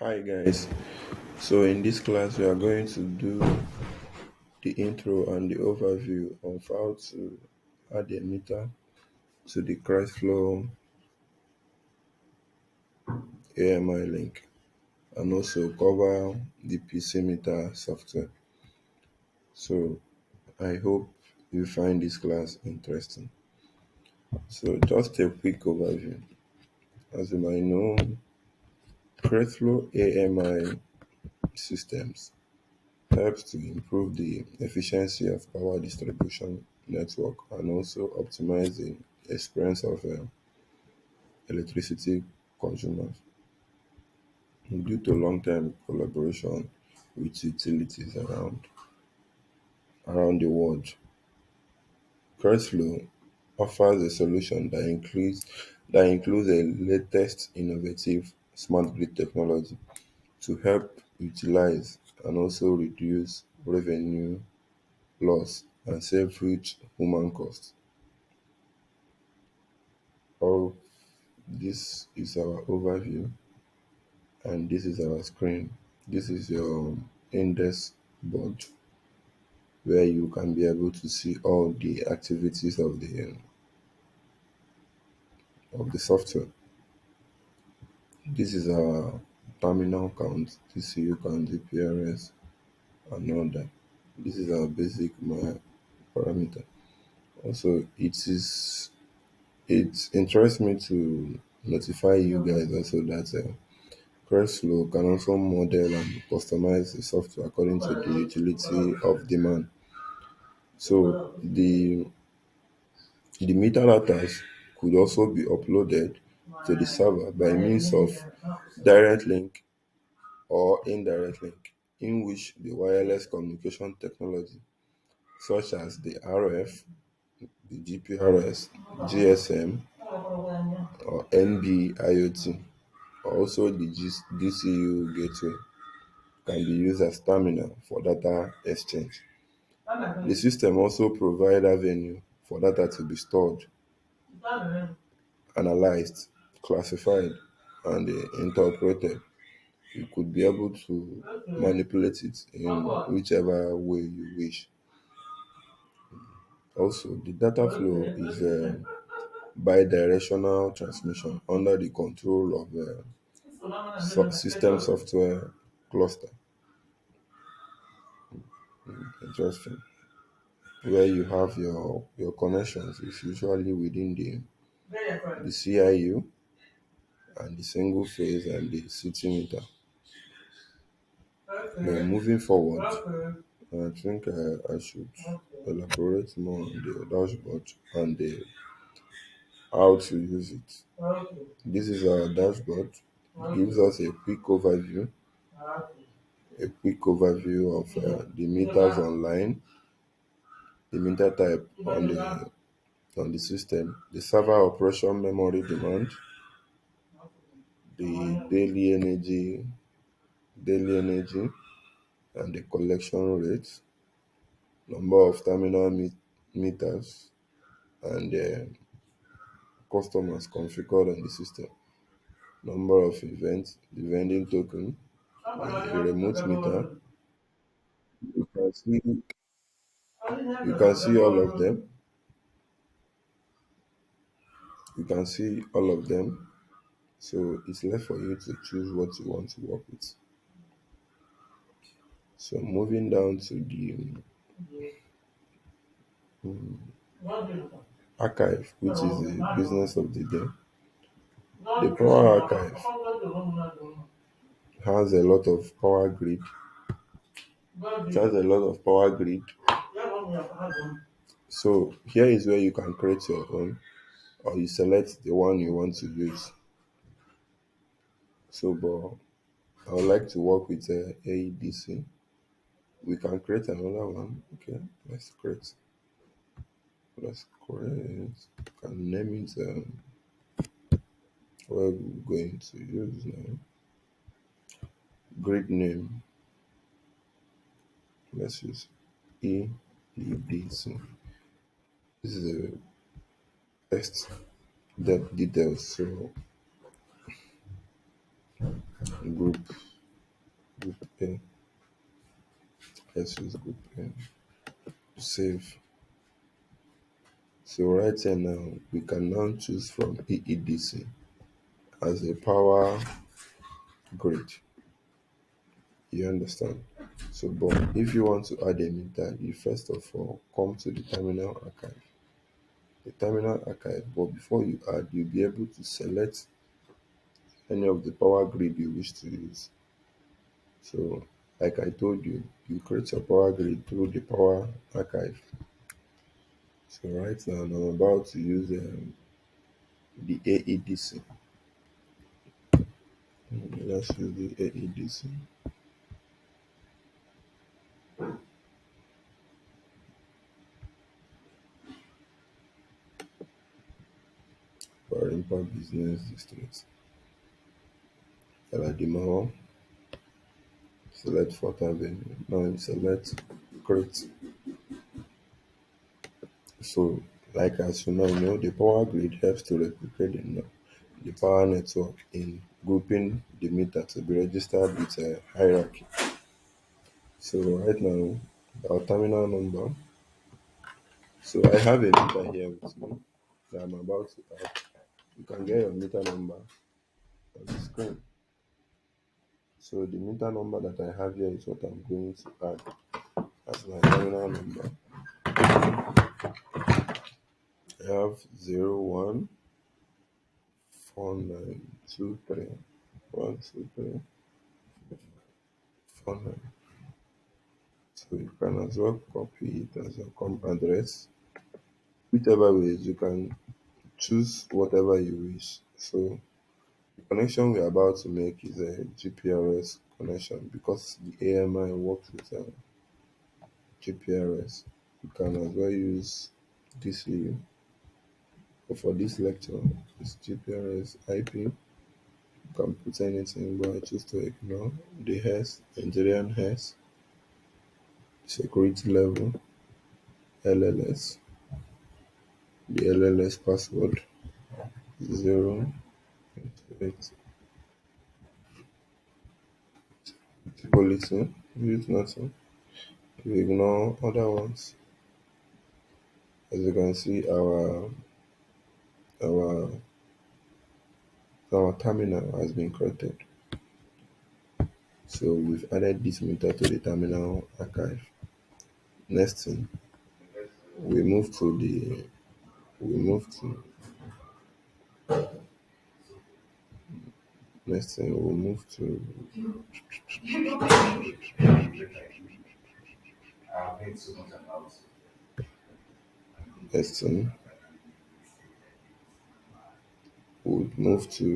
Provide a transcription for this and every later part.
Hi guys. So in this class we are going to do the intro and the overview of how to add a meter to the Crestflow AMI link and also cover the PC meter software. So I hope you find this class interesting. So just a quick overview. As you might know, Crestflow AMI systems helps to improve the efficiency of power distribution network and also optimize the experience of electricity consumers due to long-term collaboration with utilities around the world. Crestflow offers a solution that includes the latest innovative smart grid technology to help utilize and also reduce revenue loss and save huge human costs. All this is our overview and this is our screen. This is your index board where you can be able to see all the activities of the software. This is our terminal count, TCU count, GPRS, and all that. This is our basic parameter. Also, it interests me to notify you guys also that Crestflow can also model and customize the software according to the utility of demand. So the metadata could also be uploaded to the server by means of direct link or indirect link, in which the wireless communication technology such as the RF, the GPRS, GSM, or NB IoT, or also the DCU gateway can be used as terminal for data exchange. The system also provides avenue for data to be stored, analyzed, classified, and interpreted. You could be able to manipulate it in whichever way you wish. Also, the data flow is a bidirectional transmission under the control of a system software cluster. Interesting. Where you have your connections is usually within the CIU and the single phase and the city meter. Then moving forward, I think I should elaborate more on the dashboard and how to use it. This is our dashboard. It gives us a quick overview of the meters online, the meter type on the system, the server operation memory demand, the daily energy, and the collection rate, number of terminal meters, and customers configured on the system, number of events, the vending token, the remote meter. You can see you can see all of them. You can see all of them. So it's left for you to choose what you want to work with. So moving down to the archive, which is the business of the day. The power archive has a lot of power grid. It has a lot of power grid. So here is where you can create your own or you select the one you want to use. So, but I would like to work with AEDC. We can create another one. Okay, let's create. Can name it. What we're going to use now. Grid name. Let's use EEDC. This is a test depth details. So group. Okay, let's use group A. Save. So right here now, we can now choose from EEDC as a power grid. You understand? So, but if you want to add a meter, you first of all come to the terminal archive. The terminal archive, but before you add, you'll be able to select any of the power grid you wish to use. So, like I told you, you create your power grid through the power archive. So, right now, I'm about to use the AEDC. Let's use the AEDC. For impact business district. Aladimao, select Fort Avenue. Now you select create. So, like as you know, the power grid helps to replicate the power network in grouping the meter to be registered with a hierarchy. So right now, our terminal number. So I have a meter here with me that I'm about to add. You can get your meter number on the screen. So the meter number that I have here is what I'm going to add as my terminal number. I have 014923 12349. So you can as well copy it as your com address. Whichever ways you can choose whatever you wish. So the connection we're about to make is a GPRS connection because the AMI works with GPRS. You can as well use DCU. But for this lecture, it's GPRS IP. You can put anything, but I choose to ignore the HES, Nigerian HES, security level, LLS, the LLS password 0 8 policy, use nothing. We ignore other ones. As you can see, our our terminal has been created. So we've added this meter to the terminal archive. Next thing, we move to the we move to next thing we'll move to next thing we'll move to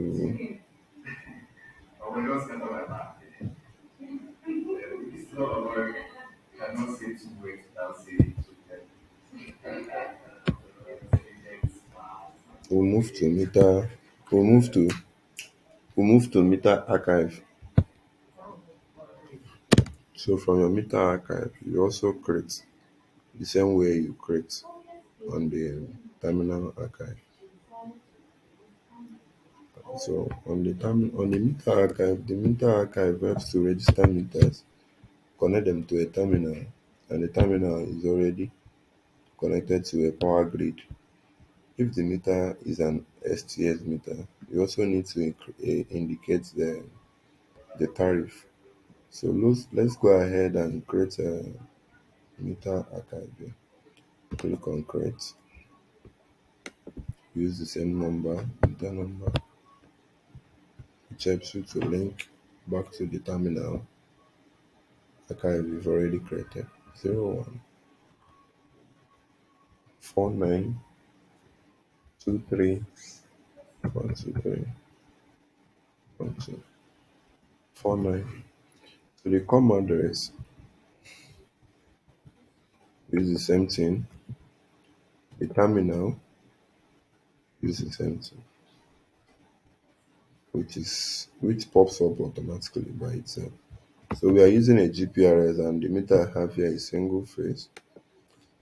we'll move to meter we'll move to meter archive. So from your meter archive, you also create the same way you create on the terminal archive. So on the meter archive, the meter archive helps to register meters, connect them to a terminal, and the terminal is already connected to a power grid. If the meter is an STS meter, you also need to indicate the tariff. So let's go ahead and create a meter archive here. Click on create, use the same number, meter number, which helps you to link back to the terminal archive you've already created. 01492312. So the COM address is the same thing. The terminal is the same thing, which pops up automatically by itself. So we are using a GPRS and the meter I have here is single phase.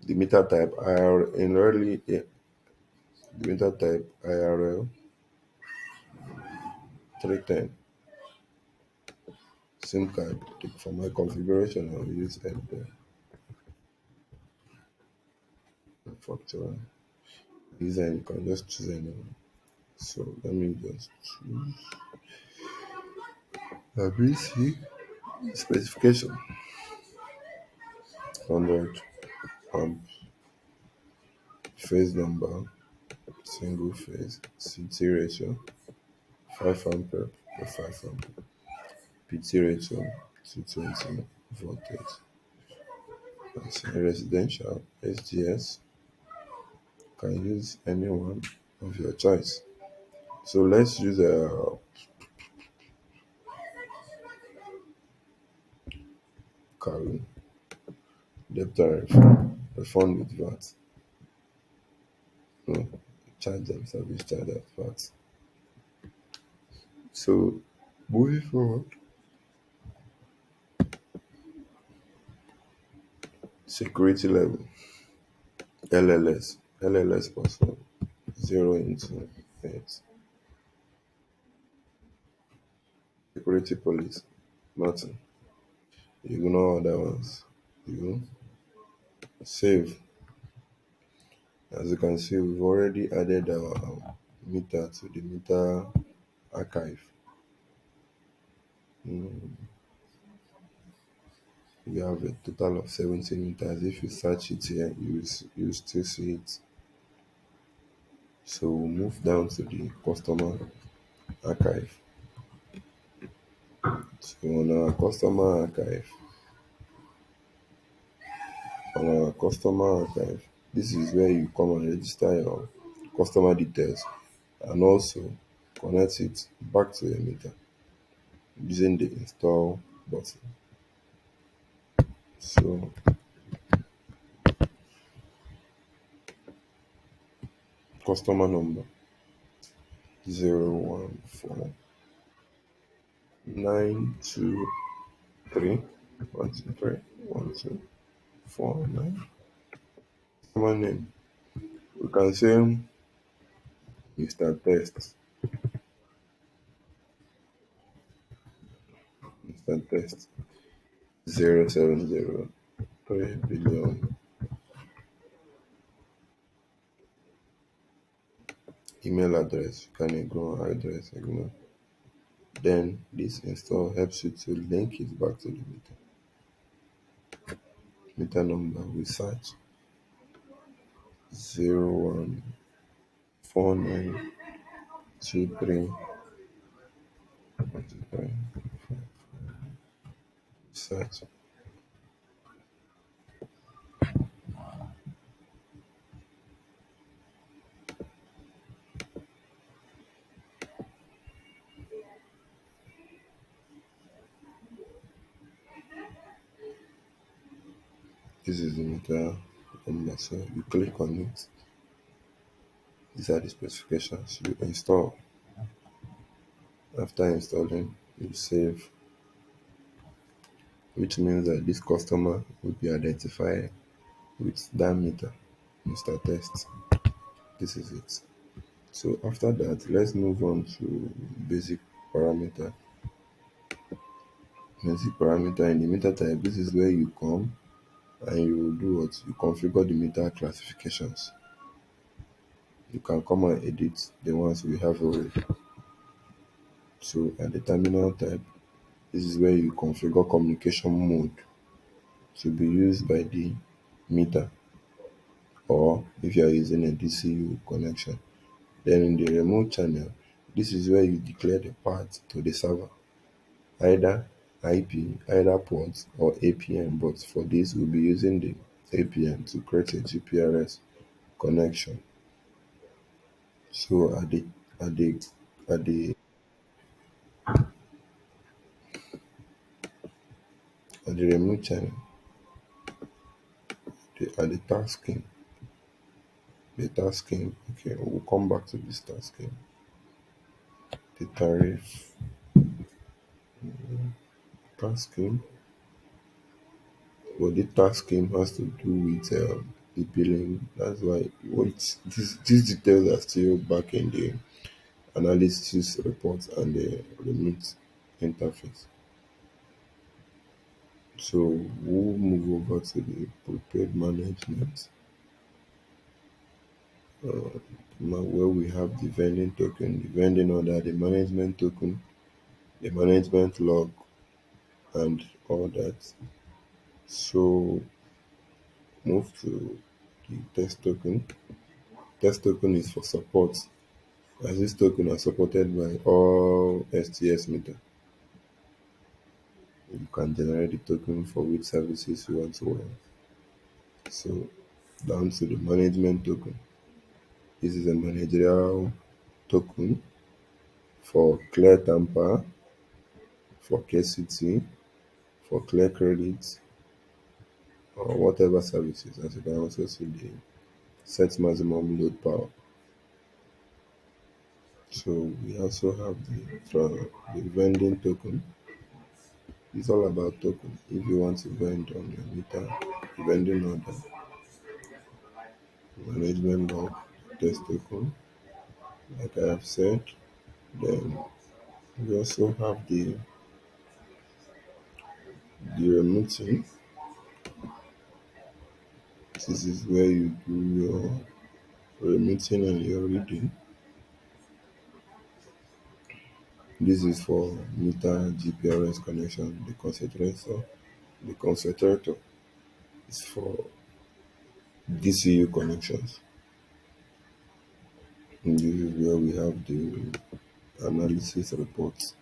The meter type IR in early the meter type IRL 310. SIM card. For my configuration, I'll use manufacturer. Use any, you can just choose anyone. So let me just choose ABC specification 100 amp phase number, single phase, CT ratio 5 ampere per 5 ampere, PT ratio 220 voltage. That's a residential SGS, can use any one of your choice. So let's use a Kawi debt tariff, refund with VAT. No, charge them service charge at VAT. So moving forward, security level, LLS also 0 into 8. Security police, nothing. Ignore other ones. You save. As you can see, we've already added our meter to the meter archive. Mm, we have a total of 70 meters. If you search it here, you still see it. So we'll move down to the customer archive. So on our customer archive, this is where you come and register your customer details and also connect it back to the meter using the install button. So customer number 014923123 123 Customer name. We can say Mr. Test. Mr. Test 070 3 billion. Email address. You can ignore address. Ignore. Then this install helps you to link it back to the meter. Meter number we search 014923 search. This is the meter number. So you click on it. These are the specifications. You install. After installing, you save, which means that this customer will be identified with that meter, Mr. Test. This is it. So after that, let's move on to basic parameter. Basic parameter in the meter type. This is where you come and you do what? You configure the meter classifications. You can come and edit the ones we have already. So at the terminal type, this is where you configure communication mode to be used by the meter, or if you are using a DCU connection. Then in the remote channel, this is where you declare the path to the server, either IP, either port or APN. But for this, we'll be using the APN to create a GPRS connection. So at the at the at the remote channel, at the task scheme. Okay, we'll come back to this task scheme. The tariff task scheme. But the task scheme has to do with the billing. That's why what these details are still back in the analysis report and the remote interface. So we'll move over to the prepaid management, where we have the vending token, the vending order, the management token, the management log, and all that. So move to the test token. Test token is for support, as this token are supported by all STS meter. You can generate the token for which services you want to run. So down to the management token. This is a managerial token for clear tamper, for KCT, for clear credit, or whatever services. As you can also see the set maximum load power. So we also have the vending token. It's all about token. If you want to vend on your meter, vending order, management log, test token, like I have said. Then we also have the remitting. This is where you do your remitting and your reading. This is for meter GPRS connection. The concentrator is for DCU connections. And this is where we have the analysis reports.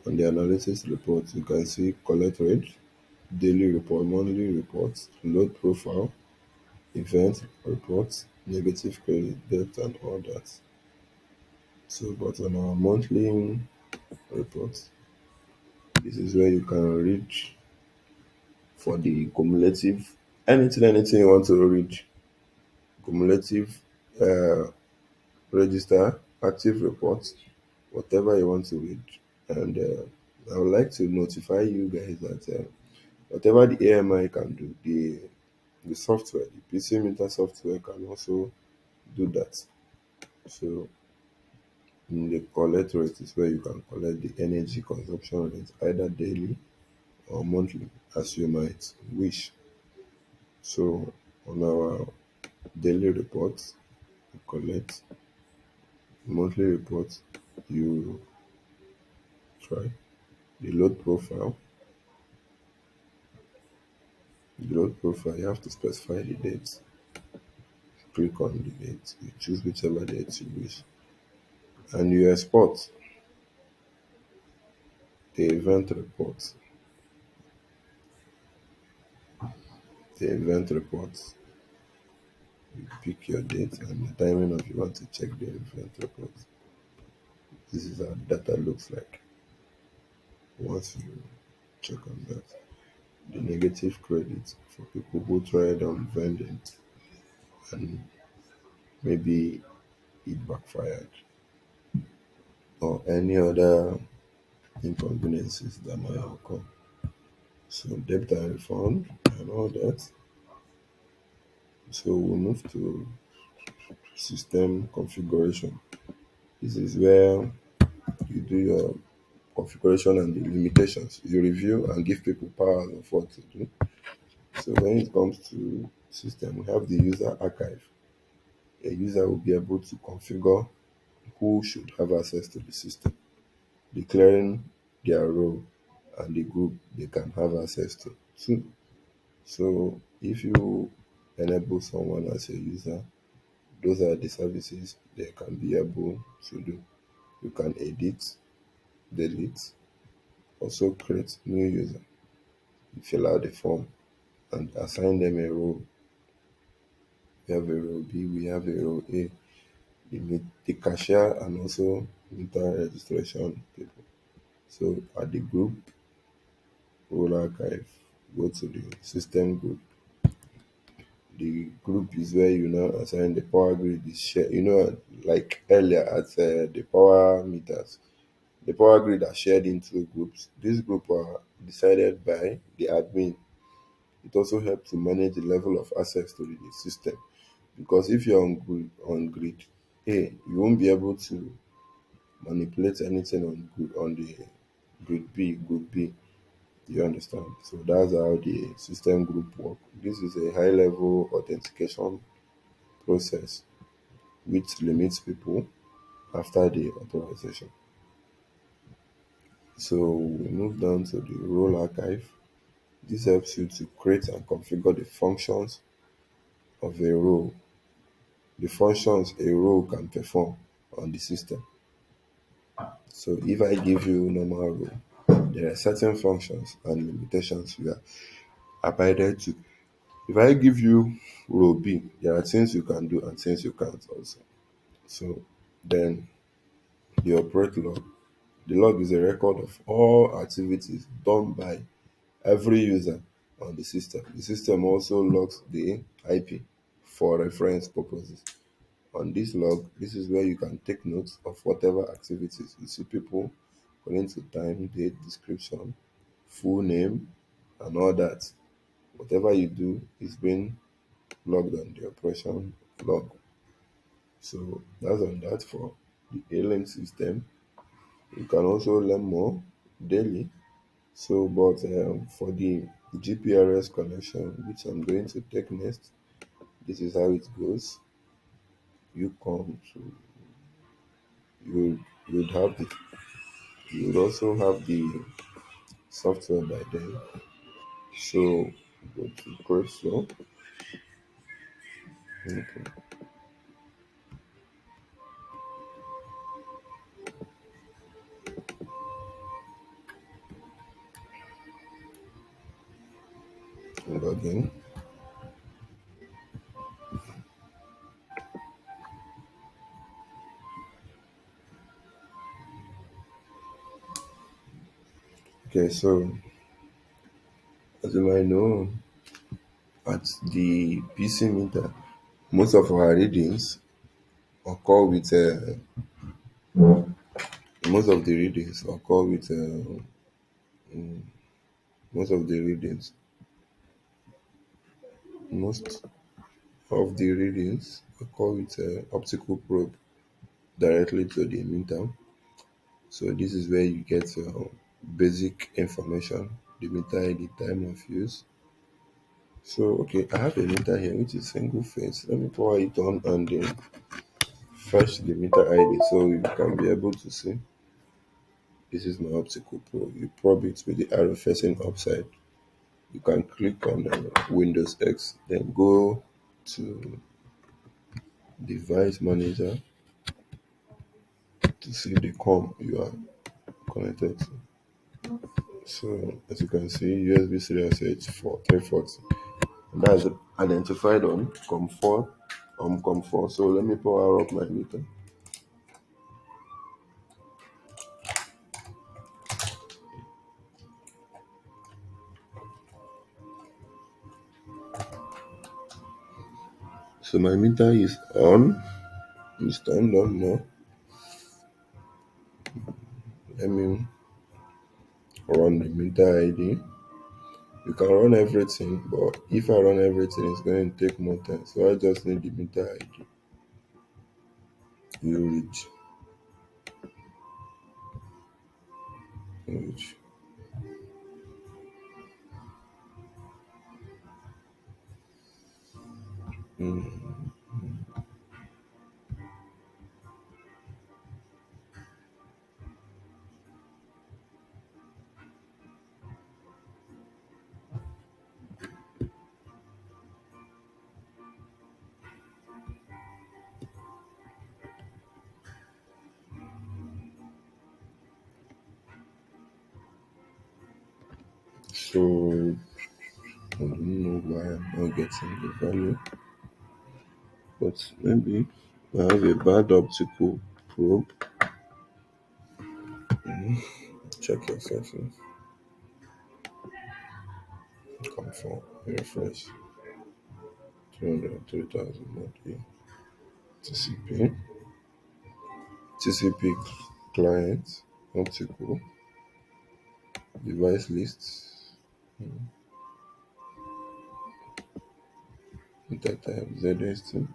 On the analysis reports, you can see collect rate, daily report, monthly reports, load profile, event reports, negative credit, debt, and all that. So, but on our monthly report, this is where you can read for the cumulative, anything you want to read, cumulative, uh, register, active reports, whatever you want to read. And I would like to notify you guys that whatever the AMI can do, the software, the PC meter software can also do that. So in the collect rate is where you can collect the energy consumption rate either daily or monthly as you might wish. So on our daily reports, you collect monthly reports, you try the load profile. The load profile, you have to specify the date. Click on the date, you choose whichever date you wish, and you export the event report. The event report, you pick your date and the timing of you want to check the event report. This is how data looks like once you check on that. The negative credit for people who tried on vending and maybe it backfired or any other inconveniences that might occur. So debt and refund and all that. So we move to system configuration. This is where you do your configuration and the limitations. You review and give people powers of what to do. So when it comes to system, we have the user archive. A user will be able to configure who should have access to the system, declaring their role and the group they can have access to. So if you enable someone as a user, those are the services they can be able to do. You can edit, delete, also create new user, fill out the form and assign them a role. We have a role B, we have a role A, the cashier and also meter registration people. So at the group role archive, go to the system group. The group is where you now assign the power grid is shared. Like earlier at the power meters, the power grid are shared into groups. These groups are decided by the admin. It also helps to manage the level of access to the system because if you're on grid A, you won't be able to manipulate anything on the grid B, group B. You understand? So that's how the system group work. This is a high level authentication process which limits people after the authorization. So we move down to the role archive. This helps you to create and configure the functions of a role, the functions a role can perform on the system. So if I give you normal role, there are certain functions and limitations you are abided to. If I give you role B, there are things you can do and things you can't also. So then the operate log. The log is a record of all activities done by every user on the system. The system also logs the IP for reference purposes. On this log, this is where you can take notes of whatever activities you see people according to time, date, description, full name, and all that. Whatever you do is being logged on the operation log. So that's on that for the A-Link system. You can also learn more daily. So, but for the GPRS connection, which I'm going to take next, this is how it goes. You come to you you'd have the you would also have the software by then. So go to Crestflow. Okay, log in. Okay, so as you might know, at the PC meter, most of our readings occur with most of the readings occur with most of the readings most of the readings occur with optical probe directly to the meter. So this is where you get basic information, the meter ID, time of use. So okay, I have a meter here which is single phase. Let me power it on and fetch the meter ID so you can be able to see. This is my optical probe. You probe it with the arrow facing upside. You can click on Windows X, then go to Device Manager to see the COM you are connected to. So as you can see, USB serial SH for 340. And that's identified on COM4. So let me power up my meter. So my meter is on. It's turned on now. Let me run the meter ID. You can run everything, but if I run everything, it's going to take more time. So I just need the meter ID. You reach. So I don't know why I'm not getting the value, but maybe I have a bad optical probe. Check your settings. Confirm. Refresh. 203,000 monthly. TCP. TCP client. Optical. Device lists. Meter type. ZST.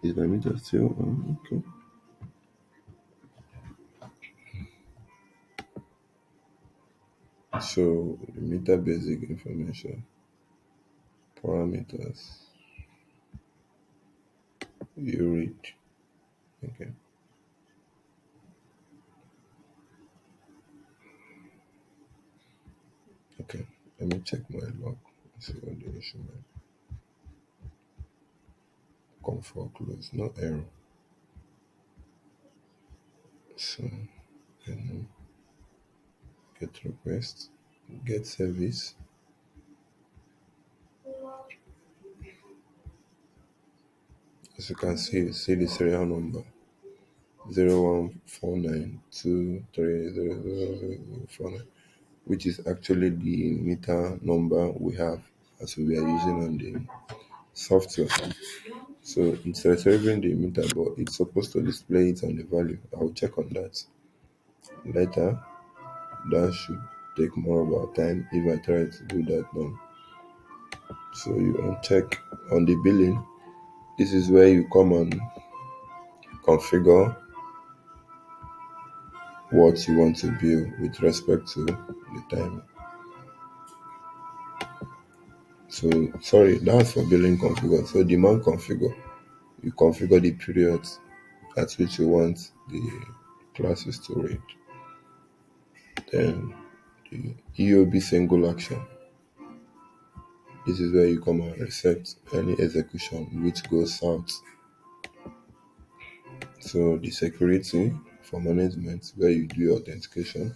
Is my meter still on? Okay. So meter basic information, parameters, you read. Okay. Okay. Let me check my log. See what the issue might come for close. No error. So get request, get service. As you can see the serial number 014923000049, which is actually the meter number we have as we are using on the software. So it's retrieving the meter, but it's supposed to display it on the value. I'll check on that later. That should take more of our time if I try to do that now. So you uncheck on the billing. This is where you come and configure what you want to bill with respect to the time. So sorry, that's for billing configure. So demand configure. You configure the periods at which you want the classes to read. Then the EOB single action. This is where you come and reset any execution which goes south. So the security for management where you do your authentication.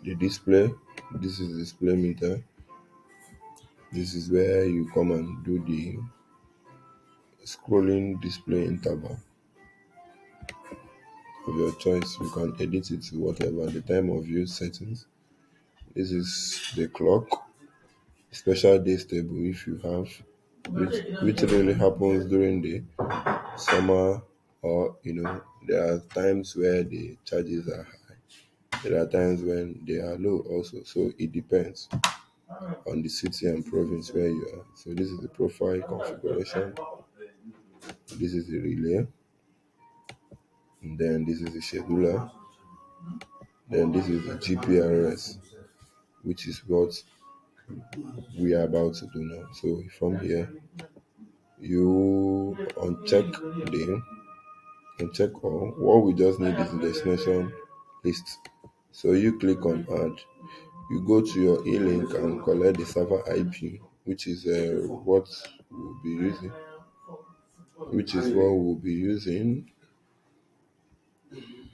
The display, this is display meter. This is where you come and do the scrolling display interval of your choice. You can edit it to whatever the time of use settings. This is the clock, special days table if you have, which really happens during the summer, or there are times where the charges are high. There are times when they are low also. So it depends on the city and province where you are. So this is the profile configuration. This is the relay. And then this is the scheduler. Then this is the GPRS, which is what we are about to do now. So from here, you uncheck all. What we just need is the destination list. So you click on add. You go to your e-link and collect the server IP, which is what we'll be using.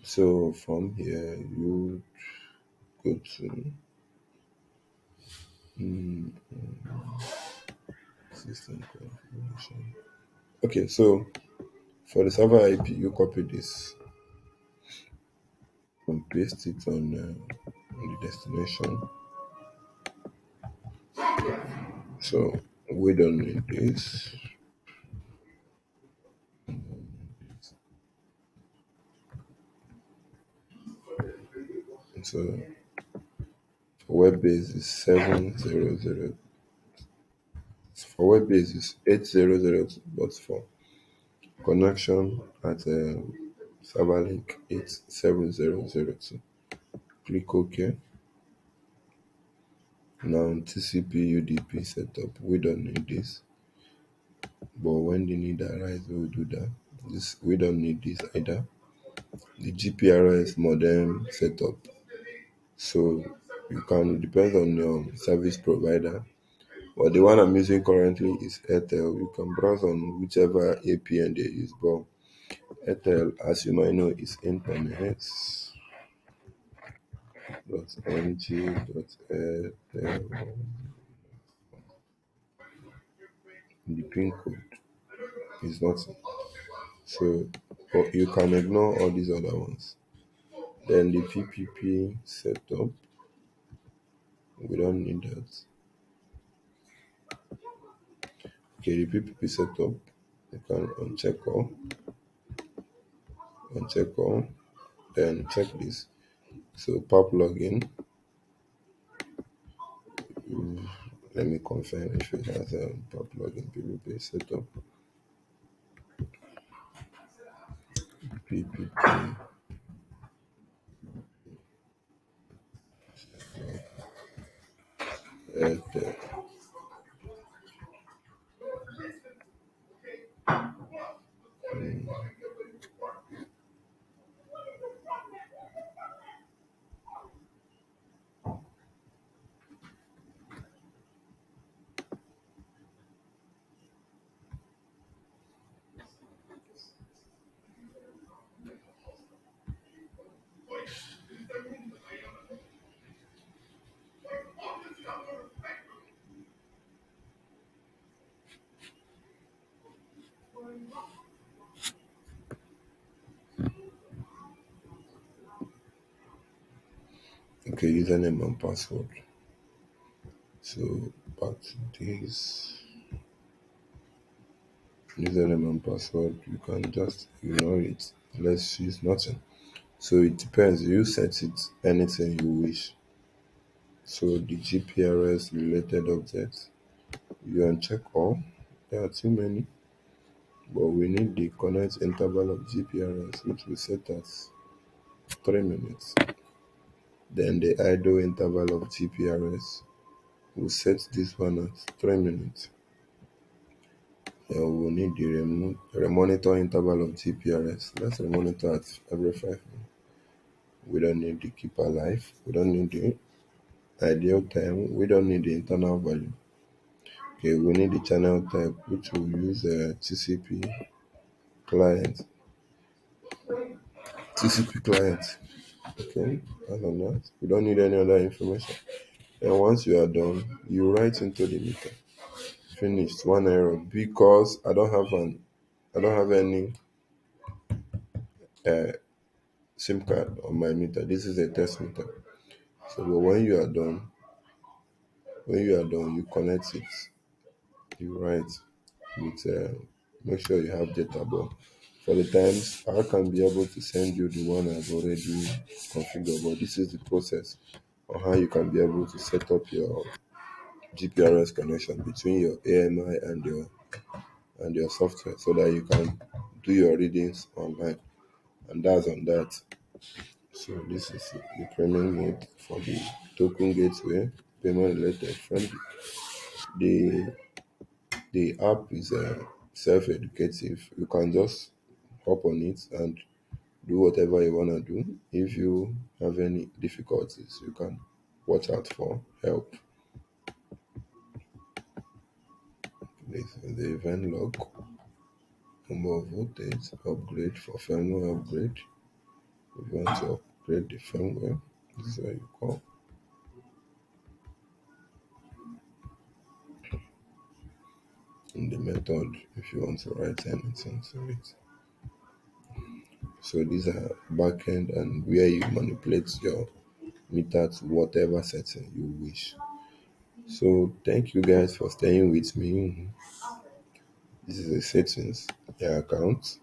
So from here, you go to system configuration. Okay, so for the server IP, you copy this and paste it on the destination. So we don't need this. So for web base is 700. For web base is 800, but for connection at server link it's 7002. Click OK. Now TCP UDP setup. We don't need this, but when the need arises, we'll do that. This we don't need this either. The GPRS modem setup. So you can depend on your service provider. But the one I'm using currently is Airtel. You can browse on whichever APN they use, but Airtel, as you might know, is internet.ng.airtel. The pin code is nothing. So but you can ignore all these other ones. Then the PPP setup, we don't need that. Okay, the PPP setup, you can uncheck all, then check this. So pop login, let me confirm if it has a pop login PPP setup. PPP. uh, okay, username and password. So but this username and password, you can just ignore it. Let's use nothing. So it depends. You set it anything you wish. So the GPRS related objects, you uncheck all. There are too many, but we need the connect interval of GPRS, which we set as 3 minutes. Then the idle interval of GPRS, we set this one at 3 minutes. Then we will need the remonitor interval of GPRS. Let's remonitor at every 5 minutes. We don't need the keep alive. We don't need the ideal time. We don't need the internal value. Okay, we need the channel type, which will use a client. TCP client. Okay, other than that, we don't need any other information. And once you are done, you write into the meter. Finished. One error because I don't have any uh, SIM card on my meter. This is a test meter. So, but when you are done, you connect it. You write with make sure you have data. But for the times, I can be able to send you the one I've already configured. But this is the process on how you can be able to set up your GPRS connection between your AMI and your software so that you can do your readings online. And that's on that. So this is the payment mode for the token gateway, payment related friendly. The the app is self-educative. You can just hop on it and do whatever you wanna do. If you have any difficulties, you can watch out for help. This is the event log, number of voltage, upgrade for firmware upgrade. If you want to upgrade the firmware, this is where you call in the method if you want to write anything to it. So these are backend and where you manipulate your meter to whatever setting you wish. So thank you guys for staying with me. This is the settings, your account,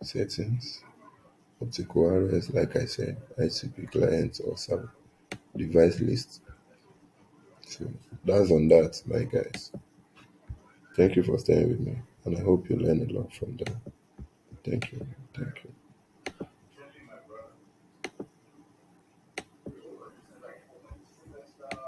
settings, optical RS, like I said, ICP client or server, device list. So that's on that, my guys. Thank you for staying with me, and I hope you learn a lot from that. Thank you. Thank you.